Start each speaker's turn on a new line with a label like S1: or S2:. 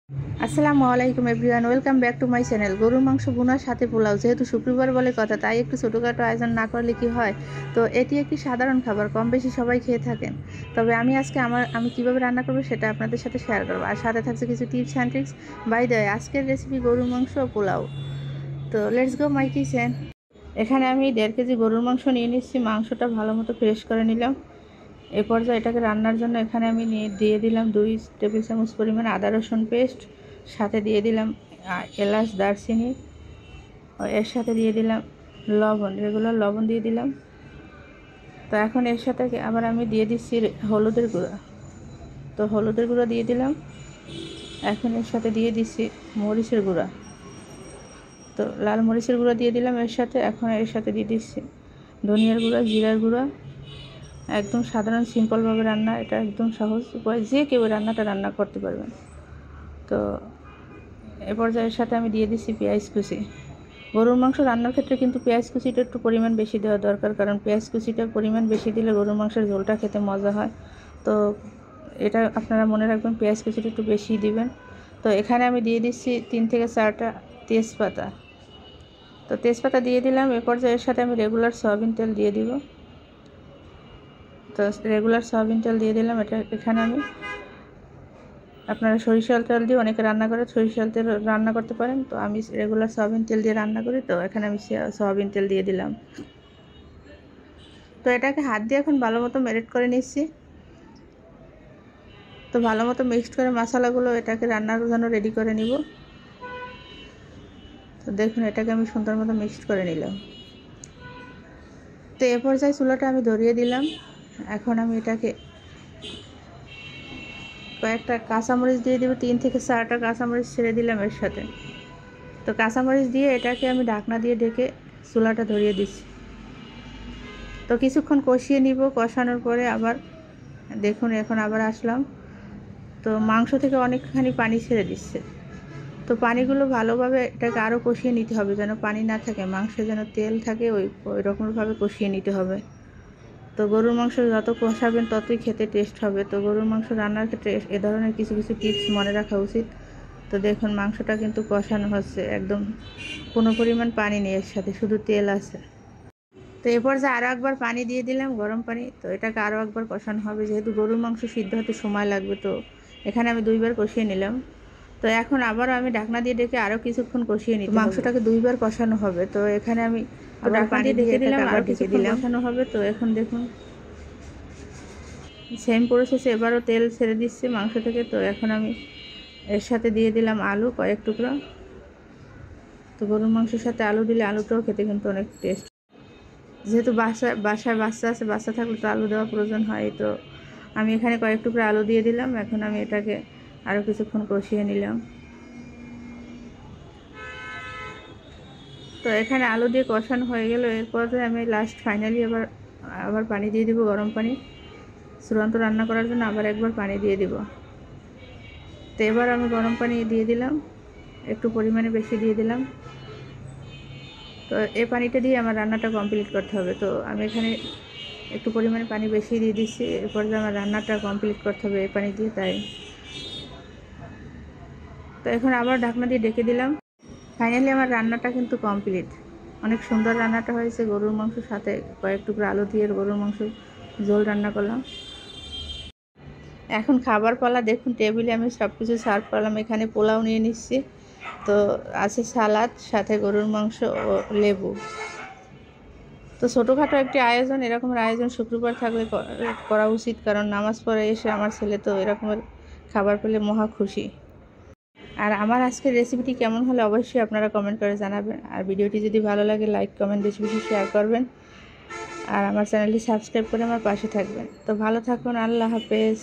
S1: আসসালামু আলাইকুম everyone, welcome back to my channel. গরুর মাংস ভুনার সাথে পোলাও, যেহেতু শুক্রবার বলে কথা, তাই একটু ছোটোখাটো আয়োজন না করলে কি হয়। তো এটি একটি সাধারণ খাবার, কম বেশি সবাই খেয়ে থাকেন। তবে আমি আজকে আমি কীভাবে রান্না করবো সেটা আপনাদের সাথে শেয়ার করবো, আর সাথে থাকছে কিছু tips and tricks. By the way, আজকের রেসিপি গরুর মাংস পোলাও। তো লেটস গো মাই কিচেন। এখানে আমি 1.5 কেজি গরুর মাংস নিয়ে নিচ্ছি। মাংসটা ভালো মতো ফ্রেশ করে নিলাম। এ পর্যায়ে এটাকে রান্নার জন্য এখানে আমি দিয়ে দিলাম 2 টেবিল চামচ পরিমাণ আদা রসুন পেস্ট, সাথে দিয়ে দিলাম এলাচ দারচিনি, এর সাথে দিয়ে দিলাম লবণ, রেগুলার লবণ দিয়ে দিলাম। তো এখন এর সাথে আবার আমি দিয়ে দিচ্ছি হলুদের গুঁড়া। তো হলুদের গুঁড়া দিয়ে দিলাম। এখন এর সাথে দিয়ে দিচ্ছি মরিচের গুঁড়া। তো লাল মরিচের গুঁড়া দিয়ে দিলাম এর সাথে। এখন এর সাথে দিয়ে দিচ্ছি ধনিয়ার গুঁড়া, জিরার গুঁড়া। একদম সাধারণ সিম্পলভাবে রান্না, এটা একদম সহজ উপায়, যে কেউ রান্নাটা রান্না করতে পারবেন। তো এ পর্যায়ের সাথে আমি দিয়ে দিচ্ছি পেঁয়াজ কুচি। গরুর মাংস রান্নার ক্ষেত্রে কিন্তু পেঁয়াজ কুচিটা একটু পরিমাণ বেশি দেওয়া দরকার, কারণ পেঁয়াজ কুচিটার পরিমাণ বেশি দিলে গরুর মাংসের ঝোলটা খেতে মজা হয়। তো এটা আপনারা মনে রাখবেন, পেঁয়াজ কুচিটা একটু বেশি দিবেন। তো এখানে আমি দিয়ে দিচ্ছি 3 থেকে 4টা তেজপাতা। তো তেজপাতা দিয়ে দিলাম। এ পর্যায়ের সাথে আমি রেগুলার সয়াবিন তেল দিয়ে দিব। তো রেগুলার সয়াবিন তেল দিয়ে দিলাম। এখানে আমি, আপনারা সরিষার তেল দিয়ে অনেকে রান্না করে, সরিষার তেল রান্না করতে পারেন। তো আমি রেগুলার সয়াবিন তেল দিয়ে রান্না করি, তো এখানে আমি সয়াবিন তেল দিয়ে দিলাম। তো এটাকে হাত দিয়ে এখন ভালো মতো ম্যারিনেট করে নিচ্ছি। তো ভালো মতো মিক্সড করে মশলাগুলো এটাকে রান্নার জন্য রেডি করে নিব। তো দেখুন, এটাকে আমি সুন্দর মতো মিক্সড করে নিলাম। তো এ পর্যায়ে চুলাটা আমি ধরিয়ে দিলাম। এখন আমি এটাকে কয়েকটা কাঁচামরিচ দিয়ে দেবো, 3 থেকে 4টা কাঁচামরিচ ছেড়ে দিলাম এর সাথে। তো কাঁচামরিচ দিয়ে এটাকে আমি ঢাকনা দিয়ে ঢেকে চুলাটা ধরিয়ে দিচ্ছি। তো কিছুক্ষণ কষিয়ে নিব। কষানোর পরে আবার দেখুন, এখন আবার আসলাম। তো মাংস থেকে অনেকখানি পানি ছেড়ে দিচ্ছে। তো পানিগুলো ভালোভাবে এটাকে আরও কষিয়ে নিতে হবে, যেন পানি না থাকে, মাংসে যেন তেল থাকে, ওই রকমভাবে কষিয়ে নিতে হবে। তো গরুর মাংস যত কষাবেন ততই খেতে টেস্ট হবে। তো গরুর মাংস রান্নার ক্ষেত্রে এ ধরনের কিছু কিছু টিপস মনে রাখা উচিত। তো দেখুন, মাংসটা কিন্তু কষানো হচ্ছে, একদম কোনো পরিমাণ পানি নেই, এর সাথে শুধু তেল আছে। তো এরপর যে আরও একবার পানি দিয়ে দিলাম, গরম পানি। তো এটাকে আরও একবার কষানো হবে, যেহেতু গরুর মাংস সিদ্ধ হতে সময় লাগবে। তো এখানে আমি 2বার কষিয়ে নিলাম। তো এখন আবারও আমি ঢাকনা দিয়ে ডেকে আরও কিছুক্ষণ কষিয়ে নিতে হবে। মাংসটাকে 2বার কষানো হবে। তো এখানে আমি আবার পানি দিয়ে দিলাম, আরও কিছুক্ষণ কষানো হবে। তো এখন দেখুন, সেম প্রসেসে এবারও তেল ছেড়ে দিচ্ছে মাংস থেকে। তো এখন আমি এর সাথে দিয়ে দিলাম আলু কয়েক টুকরা। তো গরুর মাংসের সাথে আলু দিলে আলুটাও খেতে কিন্তু অনেক টেস্ট। যেহেতু বাসায় বাচ্চা আছে, বাচ্চা থাকলে তো আলু দেওয়া প্রয়োজন হয়। তো আমি এখানে কয়েক টুকরা আলু দিয়ে দিলাম। এখন আমি এটাকে আরও কিছুক্ষণ কষিয়ে নিলাম। তো এখানে আলু দিয়ে কষানো হয়ে গেল। এরপরে আমি ফাইনালি আবার পানি দিয়ে দিব, গরম পানি। চূড়ান্ত রান্না করার জন্য আবার একবার পানি দিয়ে দিব। তো এবার আমি গরম পানি দিয়ে দিলাম, একটু পরিমাণে বেশি দিয়ে দিলাম। তো এই পানিটা দিয়ে আমার রান্নাটা কমপ্লিট করতে হবে। তো আমি এখানে একটু পরিমাণে পানি বেশি দিয়ে দিচ্ছি। এরপর যে আমার রান্নাটা কমপ্লিট করতে হবে এই পানি দিয়ে, তাই। তো এখন আবার ঢাকনা দিয়ে ডেকে দিলাম। ফাইনালি আমার রান্নাটা কিন্তু কমপ্লিট। অনেক সুন্দর রান্নাটা হয়েছে। গরুর মাংসের সাথে কয়েক টুকরা আলু দিয়ে গরুর মাংস ঝোল রান্না করলাম। এখন খাবার পালা। দেখুন, টেবিলে আমি সব কিছু সার্ভ করলাম। এখানে পোলাও নিয়ে নিচ্ছি। তো আছে সালাদ, সাথে গরুর মাংস ও লেবু। তো ছোটোখাটো একটি আয়োজন, এরকমের আয়োজন শুক্রবার থাকলে করা উচিত, কারণ নামাজ পড়ে এসে আমার ছেলে তো এরকমের খাবার পেলে মহা খুশি। আর আমার আজকের রেসিপিটি কেমন হলে অবশ্যই আপনারা কমেন্ট করে জানাবেন। আর ভিডিওটি যদি ভালো লাগে লাইক কমেন্ট বেশি বেশি শেয়ার করবেন। আর আমার চ্যানেলটি সাবস্ক্রাইব করে আমার পাশে থাকবেন। তো ভালো থাকুন, আল্লাহ হাফেজ।